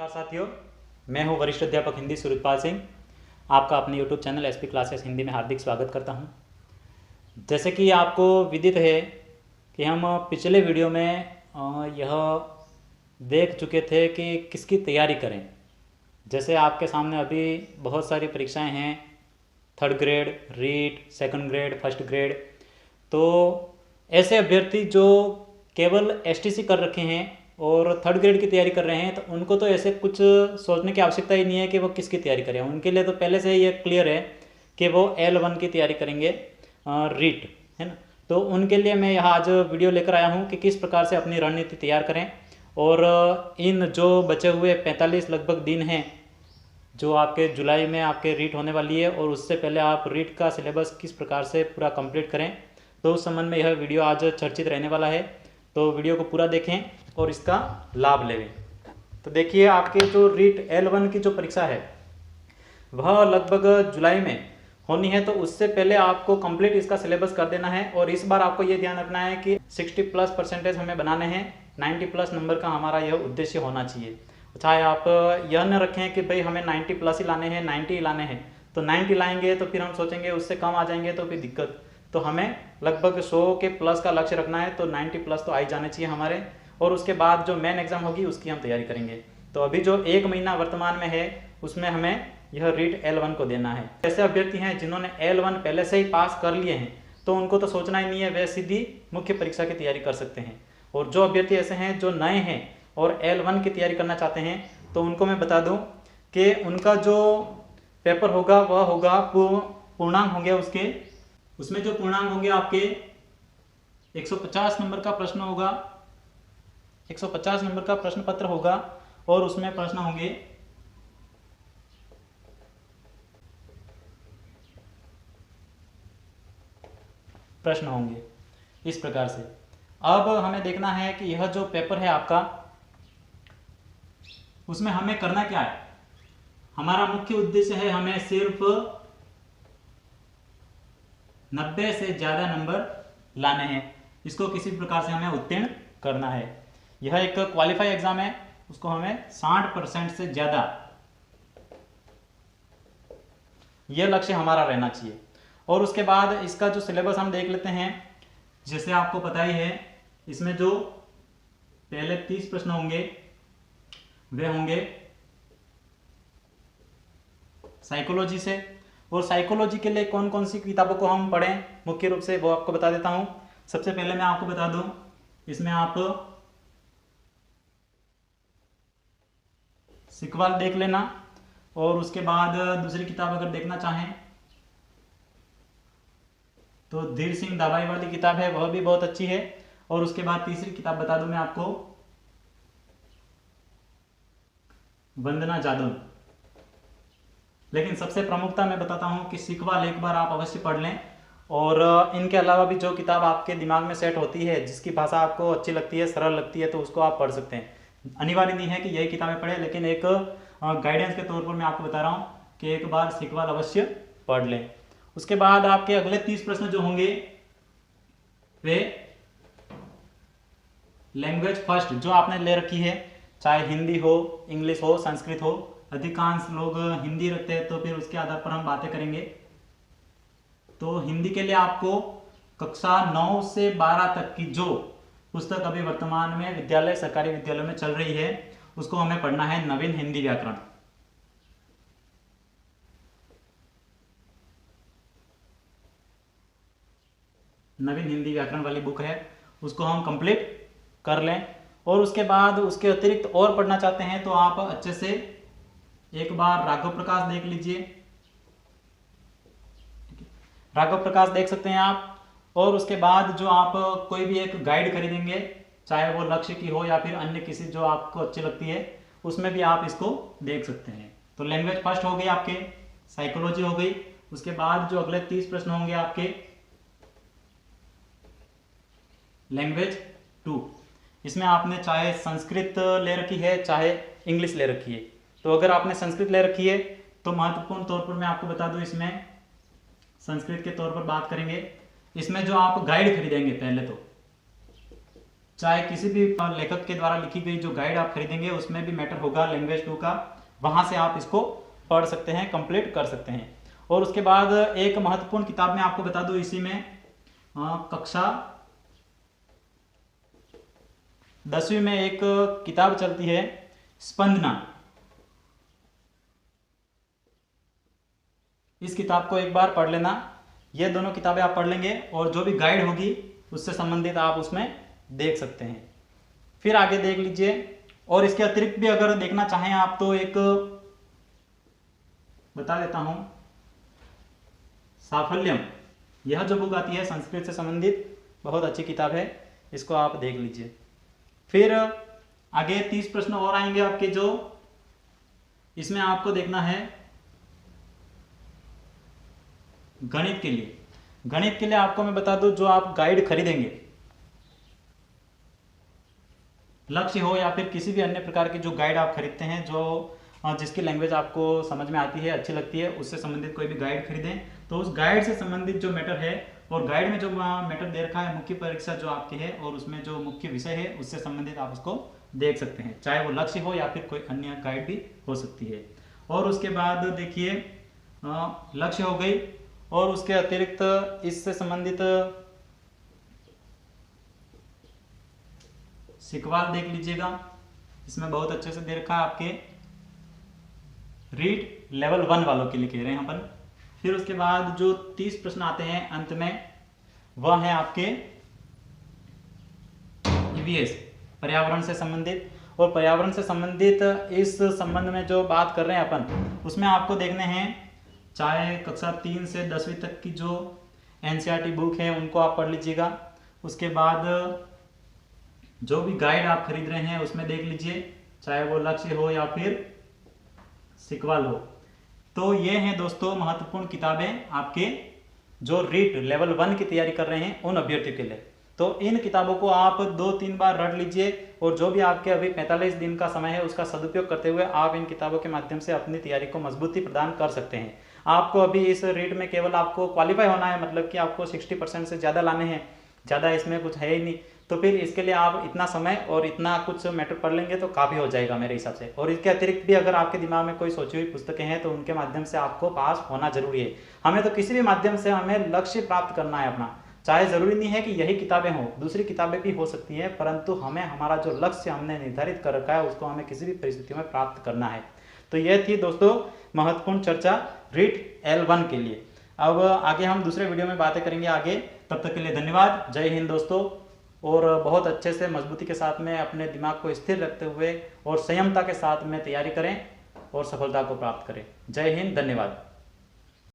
नमस्कार साथियों, मैं हूं वरिष्ठ अध्यापक हिंदी सुरजपाल सिंह। आपका अपने YouTube channel SP classes Hindi में हार्दिक स्वागत करता हूं। जैसे कि आपको विदित है कि हम पिछले वीडियो में यह देख चुके थे कि किसकी तैयारी करें। जैसे आपके सामने अभी बहुत सारी परीक्षाएं हैं, third grade, REET, second grade, first grade. तो ऐसे अभ्यर्थी जो केवल एसटीसी कर रखे हैं और थर्ड ग्रेड की तैयारी कर रहे हैं, तो उनको तो ऐसे कुछ सोचने की आवश्यकता ही नहीं है कि वो किसकी तैयारी करें। उनके लिए तो पहले से ये क्लियर है कि वो L1 की तैयारी करेंगे, रीट, है ना। तो उनके लिए मैं यहाँ आज वीडियो लेकर आया हूँ कि किस प्रकार से अपनी रणनीति तैयार करें। और इन जो बचे हुए 45 लगभग दिन हैं जो आपके जुलाई में आपके रीट होने वाली है, और उससे पहले आप रीट का सिलेबस किस प्रकार से पूरा कंप्लीट करें, तो उस संबंध में यह वीडियो आज चर्चित रहने वाला है। तो वीडियो को पूरा देखें और इसका लाभ लें। तो देखिए, आपके जो रीट L1 की जो परीक्षा है वह लगभग जुलाई में होनी है, तो उससे पहले आपको कंप्लीट इसका सिलेबस कर देना है। और इस बार आपको ये ध्यान रखना है कि 60+ % हमें बनाने हैं, 90+ नंबर का हमारा यह उद्देश्य होना चाहिए। चाहे आप यह न रखें कि भाई हमें 90+ ही लाने हैं, 90 ही लाने हैं, तो 90 लाएंगे तो फिर हम सोचेंगे उससे कम आ जाएंगे तो फिर दिक्कत। तो हमें लगभग 100 के प्लस का लक्ष्य रखना है, तो 90+ तो आ ही जाने चाहिए हमारे। और उसके बाद जो मेन एग्जाम होगी उसकी हम तैयारी करेंगे। तो अभी जो 1 महीना वर्तमान में है उसमें हमें यह रीट L1 को देना है। ऐसे अभ्यर्थी हैं जिन्होंने L1 पहले से ही पास कर लिए हैं, तो उनको तो सोचना ही नहीं है, वे सीधी मुख्य परीक्षा की तैयारी कर सकते हैं। और जो अभ्यर्थी ऐसे हैं जो नए हैं और L1 की तैयारी करना चाहते हैं, तो उनको मैं बता दूं कि उनका जो पेपर होगा वह होगा पूर्णांक होंगे उसमें जो पूर्णांक होंगे आपके 150 नंबर का प्रश्न होगा, 150 नंबर का प्रश्न पत्र होगा। और उसमें प्रश्न होंगे इस प्रकार से। अब हमें देखना है कि यह जो पेपर है आपका, उसमें हमें करना क्या है। हमारा मुख्य उद्देश्य है हमें सिर्फ 90 से ज्यादा नंबर लाने हैं, इसको किसी प्रकार से हमें उत्तीर्ण करना है। यह एक क्वालिफाई एग्जाम है, उसको हमें 60% से ज्यादा, यह लक्ष्य हमारा रहना चाहिए। और उसके बाद इसका जो सिलेबस हम देख लेते हैं। जैसे आपको पता ही है, इसमें जो पहले 30 प्रश्न होंगे वे होंगे साइकोलॉजी से। और साइकोलॉजी के लिए कौन कौन सी किताबों को हम पढ़ें मुख्य रूप से, वो आपको बता देता हूं। सबसे पहले मैं आपको बता दूं, इसमें आप सिकवाल देख लेना। और उसके बाद दूसरी किताब अगर देखना चाहें तो धीर सिंह दाभाई वाली किताब है, वह भी बहुत अच्छी है। और उसके बाद तीसरी किताब बता दूं मैं आपको, वंदना जादव। लेकिन सबसे प्रमुखता मैं बताता हूं कि सिकवाल एक बार आप अवश्य पढ़ लें। और इनके अलावा भी जो किताब आपके दिमाग में सेट होती है, जिसकी भाषा आपको अच्छी लगती है, सरल लगती है, तो उसको आप पढ़ सकते हैं। अनिवार्य नहीं है कि यही किताबें पढ़ें, लेकिन एक गाइडेंस के तौर पर मैं आपको बता रहा हूं कि एक बार सिकवाल अवश्य पढ़ लें। उसके बाद आपके अगले 30 प्रश्न जो होंगे वे लैंग्वेज फर्स्ट जो आपने ले रखी है, चाहे हिंदी हो, इंग्लिश हो, संस्कृत हो। अधिकांश लोग हिंदी रखते हैं, तो फिर उसके आधार पर हम बातें करेंगे। तो हिंदी के लिए आपको कक्षा 9 से 12 तक की जो पुस्तक अभी वर्तमान में विद्यालय, सरकारी विद्यालयों में चल रही है, उसको हमें पढ़ना है, नवीन हिंदी व्याकरण। नवीन हिंदी व्याकरण वाली बुक है, उसको हम कंप्लीट कर लें। और उसके बाद उसके अतिरिक्त और पढ़ना चाहते हैं तो आप अच्छे से एक बार राघव प्रकाश देख लीजिए, राघव प्रकाश देख सकते हैं आप। और उसके बाद जो आप कोई भी एक गाइड खरीदेंगे, चाहे वो लक्ष्य की हो या फिर अन्य किसी जो आपको अच्छी लगती है, उसमें भी आप इसको देख सकते हैं। तो लैंग्वेज फर्स्ट हो गई आपके, साइकोलॉजी हो गई। उसके बाद जो अगले 30 प्रश्न होंगे आपके लैंग्वेज 2। इसमें आपने चाहे संस्कृत ले रखी है, चाहे इंग्लिश ले रखी है। तो अगर आपने संस्कृत ले रखी है तो महत्वपूर्ण तौर पर मैं आपको बता दूं, इसमें संस्कृत के तौर पर बात करेंगे। इसमें जो आप गाइड खरीदेंगे, पहले तो चाहे किसी भी लेखक के द्वारा लिखी गई जो गाइड आप खरीदेंगे उसमें भी मैटर होगा लैंग्वेज 2 का, वहां से आप इसको पढ़ सकते हैं, कंप्लीट कर सकते हैं। और उसके बाद एक महत्वपूर्ण किताब में आपको बता दूं, इसी में कक्षा 10वीं में एक किताब चलती है स्पंदना। इस किताब को एक बार पढ़ लेना। ये दोनों किताबें आप पढ़ लेंगे और जो भी गाइड होगी उससे संबंधित आप उसमें देख सकते हैं। फिर आगे देख लीजिए। और इसके अतिरिक्त भी अगर देखना चाहें आप तो एक बता देता हूं, साफल्यम, यह जो बुक आती है संस्कृत से संबंधित, बहुत अच्छी किताब है, इसको आप देख लीजिए। फिर आगे 30 प्रश्न और आएंगे आपके, जो इसमें आपको देखना है गणित के लिए। गणित के लिए आपको मैं बता दूं, जो आप गाइड खरीदेंगे, लक्ष्य हो या फिर किसी भी अन्य प्रकार के जो गाइड आप खरीदते हैं, जो जिसकी लैंग्वेज आपको समझ में आती है, अच्छी लगती है, उससे संबंधित कोई भी गाइड खरीदें तो उस गाइड से संबंधित जो मैटर है, और गाइड में जो मैटर दे रखा है मुख्य परीक्षा जो आपकी है और उसमें जो मुख्य विषय है उससे संबंधित आप उसको देख सकते हैं, चाहे वो लक्ष्य हो या फिर कोई अन्य गाइड भी हो सकती है। और उसके बाद देखिए लक्ष्य हो गई, और उसके अतिरिक्त इससे संबंधित सिकवाल देख लीजिएगा, इसमें बहुत अच्छे से दे रखा है आपके रीड लेवल 1 वालों के लिए कह रहे हैं अपन। फिर उसके बाद जो 30 प्रश्न आते हैं अंत में, वह है आपके ईवीएस, पर्यावरण से संबंधित। और पर्यावरण से संबंधित इस संबंध में जो बात कर रहे हैं अपन, उसमें आपको देखने हैं, चाहे कक्षा 3 से 10वीं तक की जो एनसीईआरटी बुक है उनको आप पढ़ लीजिएगा। उसके बाद जो भी गाइड आप खरीद रहे हैं उसमें देख लीजिए, चाहे वो लक्ष्य हो या फिर सिकवाल हो। तो ये हैं दोस्तों महत्वपूर्ण किताबें आपके जो रीट लेवल 1 की तैयारी कर रहे हैं उन अभ्यर्थियों के लिए। तो इन किताबों को आप 2-3 बार रट लीजिए, और जो भी आपके अभी 45 दिन का समय है उसका सदुपयोग करते हुए आप इन किताबों के माध्यम से अपनी तैयारी को मजबूती प्रदान कर सकते हैं। आपको अभी इस रीट में केवल आपको क्वालिफाई होना है, मतलब कि आपको 60% से ज़्यादा लाने हैं, ज़्यादा इसमें कुछ है ही नहीं। तो फिर इसके लिए आप इतना समय और इतना कुछ मैटर पढ़ लेंगे तो काफ़ी हो जाएगा मेरे हिसाब से। और इसके अतिरिक्त भी अगर आपके दिमाग में कोई सोची हुई पुस्तकें हैं तो उनके माध्यम से आपको पास होना जरूरी है। हमें तो किसी भी माध्यम से हमें लक्ष्य प्राप्त करना है अपना, चाहे ज़रूरी नहीं है कि यही किताबें हों, दूसरी किताबें भी हो सकती हैं, परंतु हमें हमारा जो लक्ष्य हमने निर्धारित कर रखा है उसको हमें किसी भी परिस्थितियों में प्राप्त करना है। तो यह थी दोस्तों महत्वपूर्ण चर्चा रीट L1 के लिए। अब आगे हम दूसरे वीडियो में बातें करेंगे आगे। तब तक के लिए धन्यवाद। जय हिंद दोस्तों। और बहुत अच्छे से मजबूती के साथ में अपने दिमाग को स्थिर रखते हुए और संयमता के साथ में तैयारी करें और सफलता को प्राप्त करें। जय हिंद, धन्यवाद।